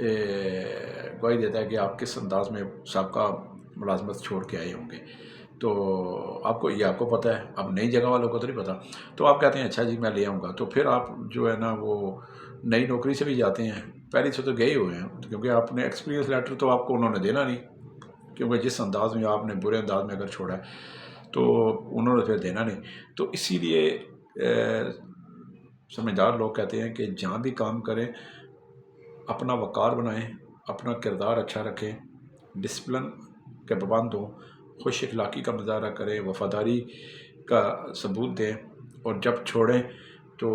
گواہی دیتا ہے کہ آپ کس انداز میں سابقہ ملازمت چھوڑ کے آئے ہوں گے. تو آپ کو پتہ ہے، اب نئی جگہ والوں کو تو نہیں پتہ. تو آپ کہتے ہیں اچھا جی میں لے آؤں گا. تو پھر آپ جو ہے نا وہ نئی نوکری سے بھی جاتے ہیں، پہلے سے تو گئے ہوئے ہیں، کیونکہ آپ نے ایکسپیرینس لیٹر تو آپ کو انہوں نے دینا نہیں، کیونکہ جس انداز میں آپ نے برے انداز میں اگر چھوڑا ہے تو انہوں نے پھر دینا نہیں. تو اسی لیے سمجھدار لوگ کہتے ہیں کہ جہاں بھی کام کریں اپنا وقار بنائیں، اپنا کردار اچھا رکھیں، ڈسپلن کے پابند ہوں، خوش اخلاقی کا مظاہرہ کریں، وفاداری کا ثبوت دیں، اور جب چھوڑیں تو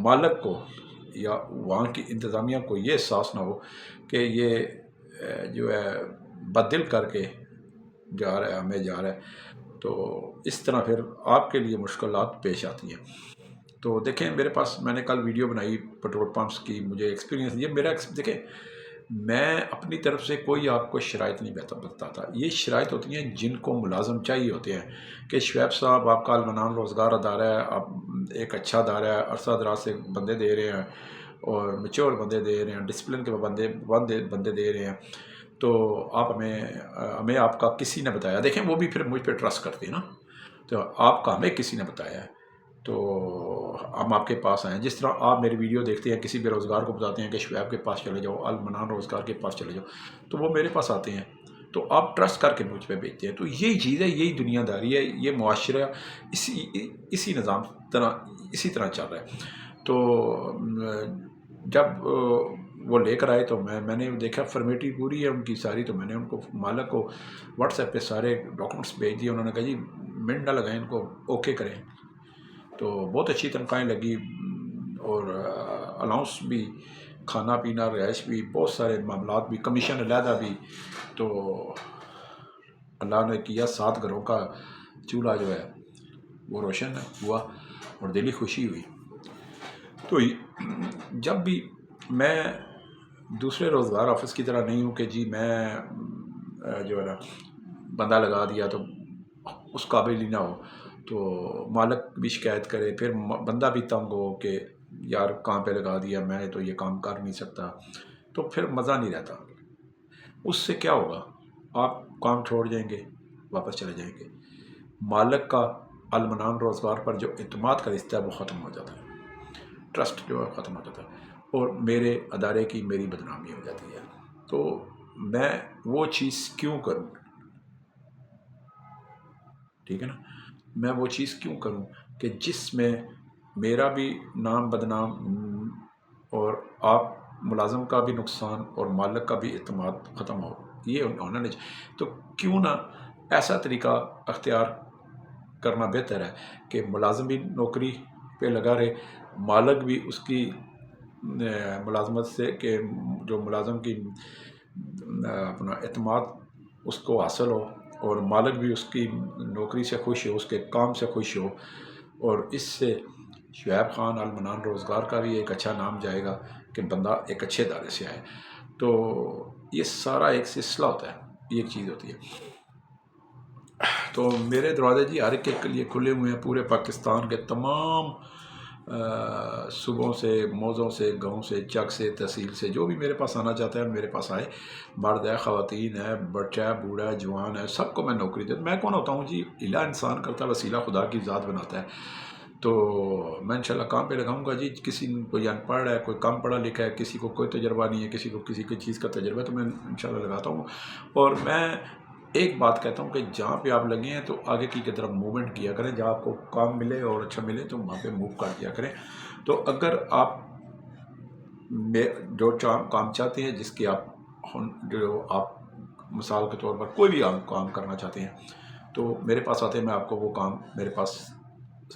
مالک کو یا وہاں کی انتظامیہ کو یہ احساس نہ ہو کہ یہ جو ہے بدل کر کے جا رہا ہے، ہمیں جا رہا ہے. تو اس طرح پھر آپ کے لیے مشکلات پیش آتی ہیں. تو دیکھیں میرے پاس، میں نے کل ویڈیو بنائی پیٹرول پمپس کی، مجھے ایکسپیرینس یہ میرا دیکھیں میں اپنی طرف سے کوئی آپ کو شرائط نہیں بتاتا. یہ شرائط ہوتی ہیں جن کو ملازم چاہیے ہوتے ہیں کہ شعیب صاحب آپ کا المنان روزگار ادارہ ہے، آپ ایک اچھا ادارہ ہے، عرصہ دراز سے بندے دے رہے ہیں اور میچور بندے دے رہے ہیں، ڈسپلن کے بندے دے رہے ہیں. تو آپ ہمیں آپ کا کسی نے بتایا. دیکھیں وہ بھی پھر مجھ پہ ٹرسٹ کرتے ہیں نا. تو آپ کا ہمیں کسی نے بتایا ہے تو ہم آپ کے پاس آئیں. جس طرح آپ میری ویڈیو دیکھتے ہیں، کسی بے روزگار کو بتاتے ہیں کہ شعیب کے پاس چلے جاؤ، المنان روزگار کے پاس چلے جاؤ، تو وہ میرے پاس آتے ہیں، تو آپ ٹرسٹ کر کے مجھ پہ بھیجتے ہیں. تو یہی چیز ہے، یہی دنیا داری ہے، یہ معاشرہ اسی نظام اسی طرح چل رہا ہے. تو جب وہ لے کر آئے تو میں نے دیکھا فارمیلٹی پوری ہے ان کی ساری. تو میں نے ان کو مالک کو واٹس ایپ پہ سارے ڈاکومنٹس بھیج دیے. انہوں نے کہا جی منٹ نہ لگائیں، ان کو اوکے کریں. تو بہت اچھی تنخواہیں لگی اور الاؤنس بھی، کھانا پینا، رہائش بھی، بہت سارے معاملات بھی، کمیشن علیحدہ بھی. تو اللہ نے کیا 7 گھروں کا چولہا جو ہے وہ روشن ہوا اور دلی خوشی ہوئی. تو جب بھی میں دوسرے روزگار آفس کی طرح نہیں ہوں کہ جی میں جو ہے نا بندہ لگا دیا تو اس قابل ہی نہ ہو، تو مالک بھی شکایت کرے، پھر بندہ بھی تنگ ہو کہ یار کام پہ لگا دیا، میں تو یہ کام کر نہیں سکتا، تو پھر مزہ نہیں رہتا. اس سے کیا ہوگا؟ آپ کام چھوڑ جائیں گے، واپس چلے جائیں گے. مالک کا المنان روزگار پر جو اعتماد کا رشتہ ہے وہ ختم ہو جاتا ہے، ٹرسٹ جو ہے ختم ہو جاتا ہے، اور میرے ادارے کی میری بدنامی ہو جاتی ہے. تو میں وہ چیز کیوں کروں؟ ٹھیک ہے نا، میں وہ چیز کیوں کروں کہ جس میں میرا بھی نام بدنام اور آپ ملازم کا بھی نقصان اور مالک کا بھی اعتماد ختم ہو. یہ ہونا نہیں چاہیے. تو کیوں نہ ایسا طریقہ اختیار کرنا بہتر ہے کہ ملازم بھی نوکری پہ لگا رہے، مالک بھی اس کی ملازمت سے کہ جو ملازم کی اپنا اعتماد اس کو حاصل ہو، اور مالک بھی اس کی نوکری سے خوش ہو، اس کے کام سے خوش ہو، اور اس سے شعیب خان المنان روزگار کا بھی ایک اچھا نام جائے گا کہ بندہ ایک اچھے ادارے سے آئے. تو یہ سارا ایک سلسلہ ہوتا ہے، یہ ایک چیز ہوتی ہے. تو میرے دروازے جی ہر ایک کے لیے کھلے ہوئے ہیں، پورے پاکستان کے تمام صوبوں سے، موضوں سے، گاؤں سے، چک سے، تحصیل سے، جو بھی میرے پاس آنا چاہتا ہے میرے پاس آئے. مرد ہے، خواتین ہے، بچہ ہے، بوڑھا ہے، جوان ہے، سب کو میں نوکری دیتا. میں کون ہوتا ہوں جی؟ الہ انسان کرتا ہے، وسیلہ خدا کی ذات بناتا ہے. تو میں انشاءاللہ کام پہ لگاؤں گا جی. کسی کوئی ان پڑھ ہے، کوئی کم پڑھا لکھا ہے، کسی کو کوئی تجربہ نہیں ہے، کسی کو کسی چیز کا تجربہ ہے، تو میں انشاءاللہ لگاتا ہوں. اور میں ایک بات کہتا ہوں کہ جہاں پہ آپ لگے ہیں تو آگے کی طرف موومنٹ کیا کریں. جہاں آپ کو کام ملے اور اچھا ملے تو وہاں پہ موو کر دیا کریں. تو اگر آپ جو کام چاہتے ہیں، جس کی جو آپ مثال کے طور پر کوئی بھی کام کرنا چاہتے ہیں تو میرے پاس آتے ہیں، میں آپ کو وہ کام، میرے پاس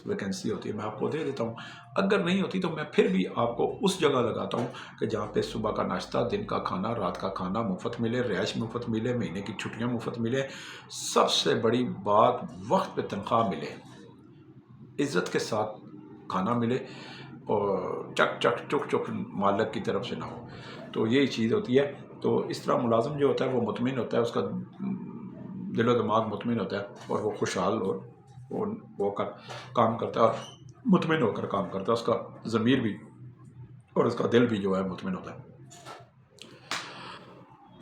ویکنسی ہوتی ہے، میں آپ کو دے دیتا ہوں. اگر نہیں ہوتی تو میں پھر بھی آپ کو اس جگہ لگاتا ہوں کہ جہاں پہ صبح کا ناشتہ، دن کا کھانا، رات کا کھانا مفت ملے، رہائش مفت ملے، مہینے کی چھٹیاں مفت ملے، سب سے بڑی بات وقت پہ تنخواہ ملے، عزت کے ساتھ کھانا ملے، اور چک مالک کی طرف سے نہ ہو. تو یہی چیز ہوتی ہے. تو اس طرح ملازم جو ہوتا ہے وہ مطمئن ہوتا ہے، اس کا دل و دماغ مطمئن ہوتا ہے، اور وہ خوشحال ہو کر کام کرتا ہے، اور مطمئن ہو کر کام کرتا ہے. اس کا ضمیر بھی اور اس کا دل بھی جو ہے مطمئن ہوتا ہے.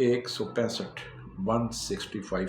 165 165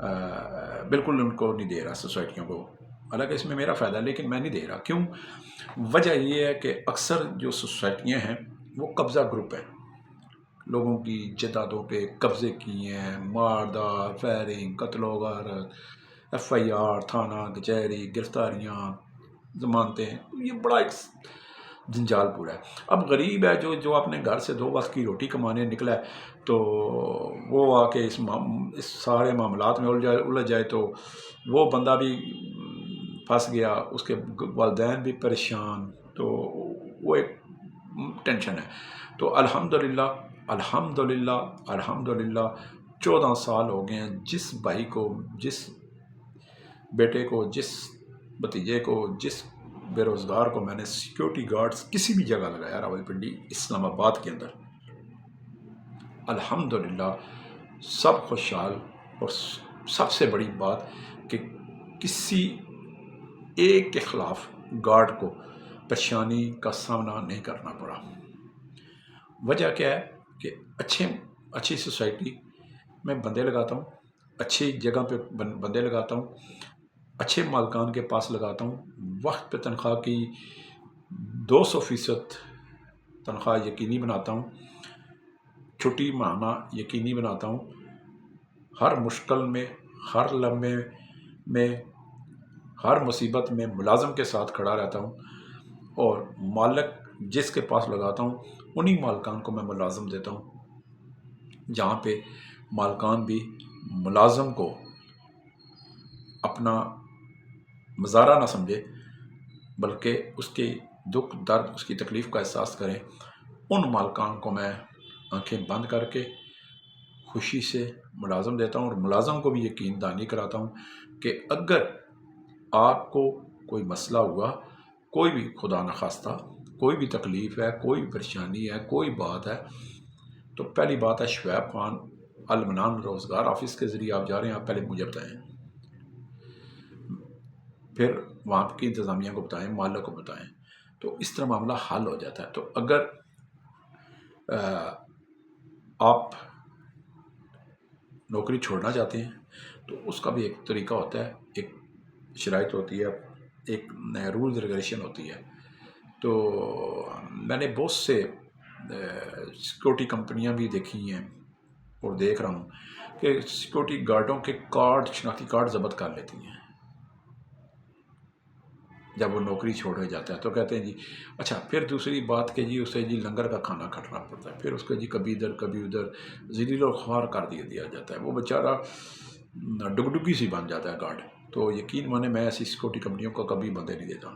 بالکل ان کو نہیں دے رہا سوسائٹیوں کو، حالانکہ اس میں میرا فائدہ ہے لیکن میں نہیں دے رہا۔ کیوں؟ وجہ یہ ہے کہ اکثر جو سوسائٹیاں ہیں وہ قبضہ گروپ ہیں، لوگوں کی جائیدادوں پہ قبضے کیے ہیں، واردات، فائرنگ، قتل و غارت، ایف آئی آر، تھانہ کچہری، گرفتاریاں، ضمانتیں، یہ بڑا ایک جنجال پورا ہے۔ اب غریب ہے جو اپنے گھر سے 2 وقت کی روٹی کمانے نکلا ہے، تو وہ آ کے اس سارے معاملات میں الجھ جائے تو وہ بندہ بھی پھنس گیا، اس کے والدین بھی پریشان، تو وہ ایک ٹینشن ہے۔ تو الحمدللہ الحمدللہ الحمدللہ 14 سال ہو گئے ہیں، جس بھائی کو، جس بیٹے کو، جس بھتیجے کو، جس بے روزگار کو میں نے سیکیورٹی گارڈز کسی بھی جگہ لگایا راولپنڈی، اسلام آباد کے اندر، الحمدللہ سب خوشحال۔ اور سب سے بڑی بات کہ کسی ایک کے خلاف گارڈ کو پریشانی کا سامنا نہیں کرنا پڑا۔ وجہ کیا ہے کہ اچھی سوسائٹی میں بندے لگاتا ہوں، اچھی جگہ پہ بندے لگاتا ہوں، اچھے مالکان کے پاس لگاتا ہوں، وقت پہ تنخواہ کی 200% تنخواہ یقینی بناتا ہوں، چھٹی ماہانہ یقینی بناتا ہوں، ہر مشکل میں، ہر لمحے میں، ہر مصیبت میں ملازم کے ساتھ کھڑا رہتا ہوں، اور مالک جس کے پاس لگاتا ہوں انہی مالکان کو میں ملازم دیتا ہوں، جہاں پہ مالکان بھی ملازم کو اپنا مزارع نہ سمجھے بلکہ اس کی دکھ درد، اس کی تکلیف کا احساس کریں، ان مالکان کو میں آنکھیں بند کر کے خوشی سے ملازم دیتا ہوں، اور ملازم کو بھی یقین دہانی کراتا ہوں کہ اگر آپ کو کوئی مسئلہ ہوا، کوئی بھی خدا نخواستہ کوئی بھی تکلیف ہے، کوئی بھی پریشانی ہے، کوئی بات ہے، تو پہلی بات ہے شعیب خان المنان روزگار آفس کے ذریعے آپ جا رہے ہیں، آپ پہلے مجھے بتائیں، پھر وہاں کی انتظامیہ کو بتائیں، مالک کو بتائیں، تو اس طرح معاملہ حل ہو جاتا ہے۔ تو اگر آپ نوکری چھوڑنا چاہتے ہیں تو اس کا بھی ایک طریقہ ہوتا ہے، ایک شرائط ہوتی ہے، ایک رولز ریگولیشن ہوتی ہے۔ تو میں نے بہت سے سیکورٹی کمپنیاں بھی دیکھی ہیں اور دیکھ رہا ہوں کہ سیکورٹی گارڈوں کے کارڈ، شناختی کارڈ ضبط کر لیتی ہیں جب وہ نوکری چھوڑ جاتا ہے، تو کہتے ہیں جی اچھا، پھر دوسری بات کہ جی اسے جی لنگر کا کھانا کھٹنا پڑتا ہے، پھر اس کو جی کبھی ادھر کبھی ادھر ذلیل و خوار کر دیا جاتا ہے، وہ بیچارہ ڈگڈگی سی بن جاتا ہے گارڈ۔ تو یقین مانے میں ایسی سیکورٹی کمپنیوں کو کبھی بندے نہیں دیتا۔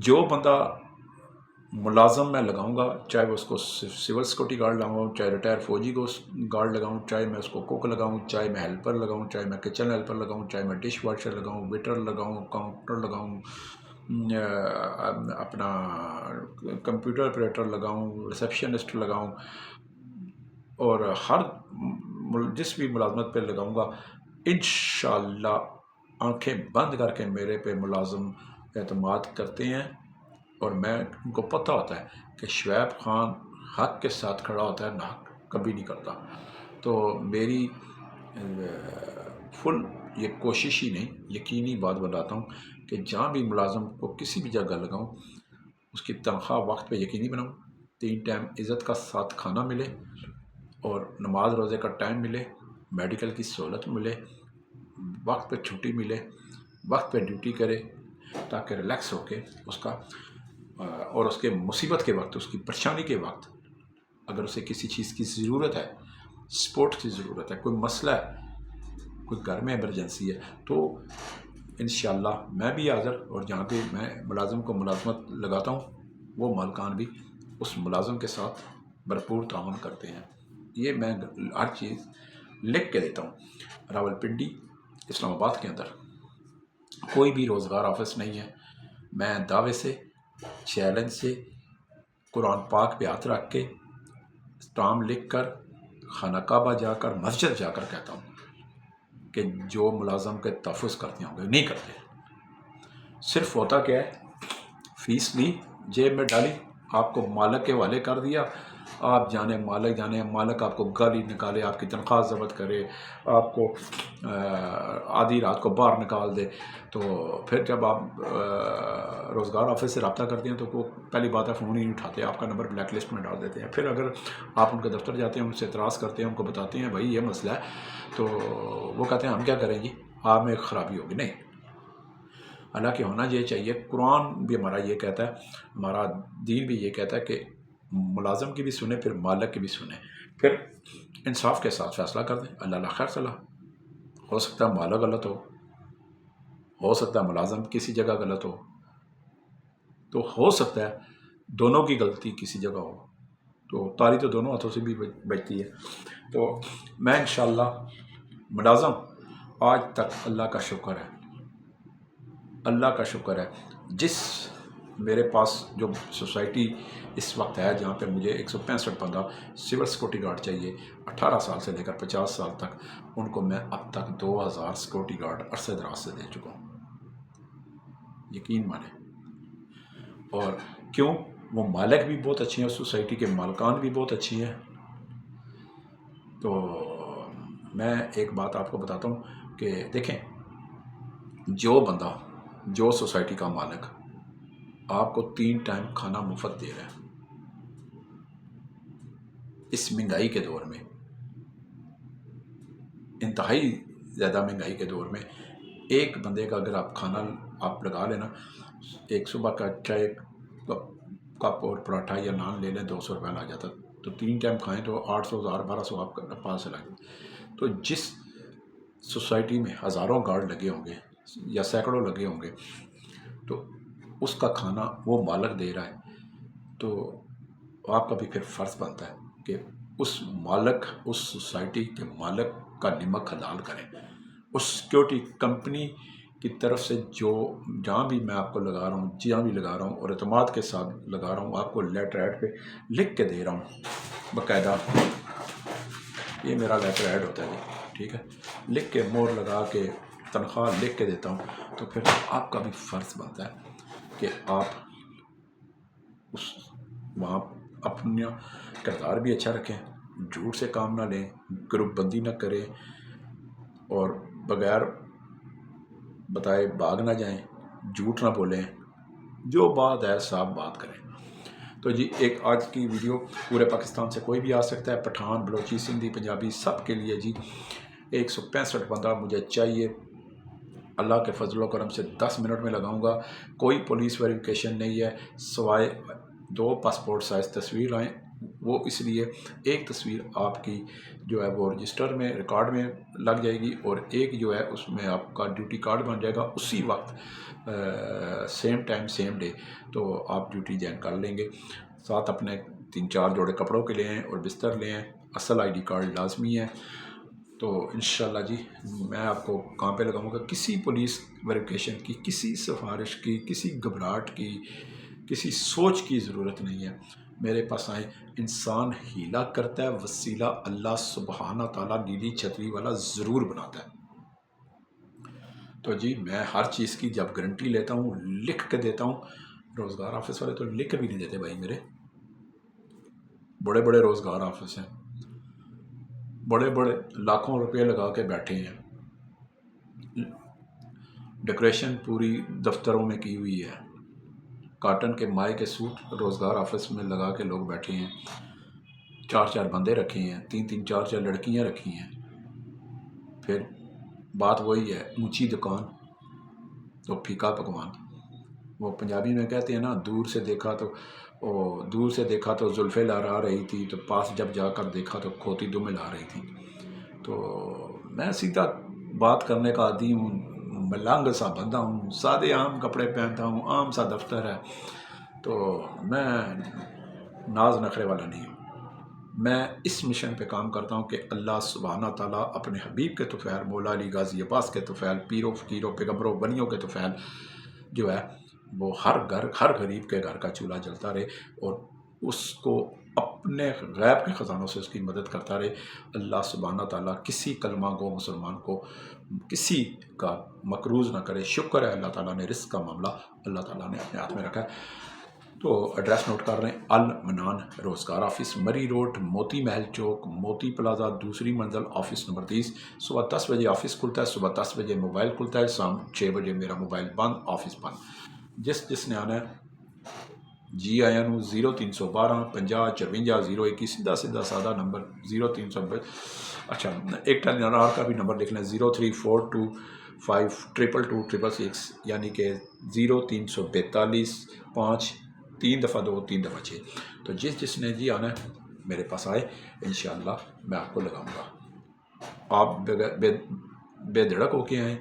جو بندہ ملازم میں لگاؤں گا، چاہے وہ اس کو سول سیکورٹی گارڈ لگاؤں، چاہے ریٹائر فوجی کو گارڈ لگاؤں، چاہے میں اس کو کوک لگاؤں، چاہے میں ہیلپر لگاؤں، چاہے میں کچن ہیلپر لگاؤں، چاہے میں ڈش واشر لگاؤں، ویٹر لگاؤں، کاؤنٹر لگاؤں، اپنا کمپیوٹر آپریٹر لگاؤں، ریسیپشنسٹ لگاؤں، اور ہر جس بھی ملازمت پہ لگاؤں گا، انشاءاللہ آنکھیں بند کر کے میرے پہ ملازم اعتماد کرتے ہیں، اور میں ان کو پتہ ہوتا ہے کہ شعیب خان حق کے ساتھ کھڑا ہوتا ہے، نہ کبھی نہیں کرتا۔ تو میری فل یہ کوشش ہی نہیں، یقینی بات بتاتا ہوں کہ جہاں بھی ملازم کو کسی بھی جگہ لگاؤں، اس کی تنخواہ وقت پہ یقینی بناؤں، 3 ٹائم عزت کا ساتھ کھانا ملے، اور نماز روزے کا ٹائم ملے، میڈیکل کی سہولت ملے، وقت پہ چھٹی ملے، وقت پہ ڈیوٹی کرے، تاکہ ریلیکس ہو کے اس کا، اور اس کے مصیبت کے وقت، اس کی پریشانی کے وقت، اگر اسے کسی چیز کی ضرورت ہے، سپورٹ کی ضرورت ہے، کوئی مسئلہ ہے، کوئی گھر میں ایمرجنسی ہے، تو انشاءاللہ میں بھی حاضر، اور جہاں پہ میں ملازم کو ملازمت لگاتا ہوں وہ مالکان بھی اس ملازم کے ساتھ بھرپور تعاون کرتے ہیں۔ یہ میں ہر چیز لکھ کے دیتا ہوں۔ راولپنڈی اسلام آباد کے اندر کوئی بھی روزگار آفس نہیں ہے، میں دعوے سے، چیلنج سے، قرآن پاک پہ ہاتھ رکھ کے، اسٹام لکھ کر، خانہ کعبہ جا کر، مسجد جا کر کہتا ہوں کہ جو ملازم کے تحفظ کرتے ہوں گے نہیں کرتے۔ صرف ہوتا کیا ہے، فیس لی، جیب میں ڈالی، آپ کو مالک کے حوالے کر دیا، آپ جانے مالک آپ کو گالی نکالے، آپ کی تنخواہ ضبط کرے، آپ کو آدھی رات کو باہر نکال دے، تو پھر جب آپ روزگار آفس سے رابطہ کرتے ہیں تو وہ پہلی بات ہے فون ہی نہیں اٹھاتے، آپ کا نمبر بلیک لسٹ میں ڈال دیتے ہیں۔ پھر اگر آپ ان کے دفتر جاتے ہیں، ان سے اعتراض کرتے ہیں، ان کو بتاتے ہیں بھائی یہ مسئلہ ہے، تو وہ کہتے ہیں ہم کیا کریں گی، آپ میں خرابی ہوگی۔ نہیں، حالانکہ ہونا یہ چاہیے، قرآن بھی ہمارا یہ کہتا ہے، ہمارا دین بھی یہ کہتا ہے کہ ملازم کی بھی سنیں، پھر مالک کی بھی سنیں، پھر انصاف کے ساتھ فیصلہ کر دیں، اللہ خیر صلاح۔ ہو سکتا ہے مالک غلط ہو سکتا ہے ملازم کسی جگہ غلط تو ہو سکتا ہے دونوں کی غلطی کسی جگہ ہو، تو تاری تو دونوں ہاتھوں سے بھی بچتی ہے۔ تو میں انشاءاللہ ملازم آج تک اللہ کا شکر ہے جس میرے پاس جو سوسائٹی اس وقت ہے جہاں پہ مجھے 165 بندہ سول سیکورٹی گارڈ چاہیے 18 سال سے لے کر 50 سال تک، ان کو میں اب تک 2000 سیکورٹی گارڈ عرصے دراز سے دے چکا ہوں، یقین مانیں۔ اور کیوں؟ وہ مالک بھی بہت اچھے ہیں، سوسائٹی کے مالکان بھی بہت اچھی ہیں۔ تو میں ایک بات آپ کو بتاتا ہوں کہ دیکھیں، جو سوسائٹی کا مالک آپ کو 3 ٹائم کھانا مفت دے رہا ہے اس مہنگائی کے دور میں، انتہائی زیادہ مہنگائی کے دور میں، ایک بندے کا اگر آپ کھانا آپ لگا لینا، ایک صبح کا چائے کپ اور پراٹھا یا نان لے لیں، 200 روپیہ لا جاتا، تو 3 ٹائم کھائیں تو 800 1200 آپ کا پاس سے لگے۔ تو جس سوسائٹی میں ہزاروں گارڈ لگے ہوں گے یا سینکڑوں لگے ہوں گے، تو اس کا کھانا وہ مالک دے رہا ہے، تو آپ کا بھی پھر فرض بنتا ہے کہ اس سوسائٹی کے مالک کا نمک حلال کریں۔ اس سیکورٹی کمپنی کی طرف سے جہاں بھی میں آپ کو لگا رہا ہوں اور اعتماد کے ساتھ لگا رہا ہوں، آپ کو لیٹر ایڈ پہ لکھ کے دے رہا ہوں باقاعدہ، یہ میرا لیٹر ایڈ ہوتا ہے جی، ٹھیک ہے، لکھ کے مور لگا کے تنخواہ لکھ کے دیتا ہوں، تو پھر آپ کا بھی فرض بنتا ہے کہ آپ وہاں اپنا کردار بھی اچھا رکھیں، جھوٹ سے کام نہ لیں، گروپ بندی نہ کریں، اور بغیر بتائے بھاگ نہ جائیں، جھوٹ نہ بولیں، جو بات ہے صاف بات کریں۔ تو جی ایک آج کی ویڈیو پورے پاکستان سے کوئی بھی آ سکتا ہے، پٹھان، بلوچی، سندھی، پنجابی، سب کے لیے جی 165 بندہ مجھے چاہیے، اللہ کے فضل و کرم سے 10 منٹ میں لگاؤں گا، کوئی پولیس ویریفیکیشن نہیں ہے، سوائے 2 پاسپورٹ سائز تصویر آئیں، وہ اس لیے ایک تصویر آپ کی جو ہے وہ رجسٹر میں ریکارڈ میں لگ جائے گی، اور ایک جو ہے اس میں آپ کا ڈیوٹی کارڈ بن جائے گا اسی وقت، سیم ٹائم سیم ڈے، تو آپ ڈیوٹی جوائن کر لیں گے۔ ساتھ اپنے 3-4 جوڑے کپڑوں کے لے آئیں اور بستر لے آئیں، اصل آئی ڈی کارڈ لازمی ہے۔ تو انشاءاللہ جی میں آپ کو کہاں پہ لگاؤں گا، کسی پولیس ویریفیکیشن کی، کسی سفارش کی، کسی گھبراہٹ کی، کسی سوچ کی ضرورت نہیں ہے، میرے پاس آئیں۔ انسان ہیلا کرتا ہے، وسیلہ اللہ سبحانہ تعالیٰ نیلی چھتری والا ضرور بناتا ہے۔ تو جی میں ہر چیز کی جب گارنٹی لیتا ہوں لکھ کے دیتا ہوں، روزگار آفس والے تو لکھ کے بھی نہیں دیتے بھائی، میرے بڑے بڑے روزگار آفس ہیں، بڑے بڑے لاکھوں روپے لگا کے بیٹھے ہیں، ڈیکوریشن پوری دفتروں میں کی ہوئی ہے، کاٹن کے مائی کے سوٹ روزگار آفس میں لگا کے لوگ بیٹھے ہیں، 4 بندے رکھے ہیں، 3 4 لڑکیاں رکھی ہیں، پھر بات وہی ہے، اونچی دکان تو پھیکا پکوان، وہ پنجابی میں کہتے ہیں نا، دور سے دیکھا تو زلفیں لہرا رہی تھی، تو پاس جب جا کر دیکھا تو کھوتی دمیں لا رہی تھی۔ تو میں سیدھا بات کرنے کا عادی ہوں، ملنگ سا بندہ ہوں، سادے عام کپڑے پہنتا ہوں، عام سا دفتر ہے، تو میں ناز نخرے والا نہیں ہوں۔ میں اس مشن پہ کام کرتا ہوں کہ اللہ سبحانہ تعالیٰ اپنے حبیب کے طفیل، مولا علی غازی عباس کے طفیل، پیروں فقیروں پیغمبروں ولیوں کے طفیل جو ہے وہ ہر غریب کے گھر کا چولہا جلتا رہے، اور اس کو اپنے غیب کے خزانوں سے اس کی مدد کرتا رہے۔ اللہ سبحانہ تعالیٰ کسی کلمہ گو مسلمان کو کسی کا مقروض نہ کرے۔ شکر ہے اللہ تعالیٰ نے رزق کا معاملہ اللہ تعالیٰ نے اپنے ہاتھ میں رکھا ہے۔ تو ایڈریس نوٹ کر رہے ہیں، المنان روزگار آفس، مری روڈ، موتی محل چوک، موتی پلازا، دوسری منزل، آفس نمبر 30۔ صبح 10 بجے آفس کھلتا ہے، صبح 10 بجے موبائل کھلتا ہے، شام 6 بجے میرا موبائل بند، آفس بند۔ جس نے آنا ہے جی آیا نو 0312 50 54 021، سیدھا سادہ نمبر 0300۔ اچھا ایک ٹیلیگرام کا بھی نمبر لکھ لیں، 0342522266، یعنی کہ 0342 5 3 دفعہ 2 3 دفعہ 6۔ تو جس نے جی آنا ہے میرے پاس آئے، انشاءاللہ میں آپ کو لگاؤں گا۔ آپ بے دھڑک ہو کے آئیں،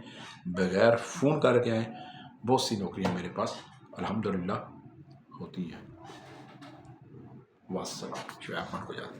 بغیر فون کر کے آئیں۔ بہت سی نوکریاں میرے پاس الحمدللہ ہوتی ہیں۔ والسلام، شعیب خان کو یاد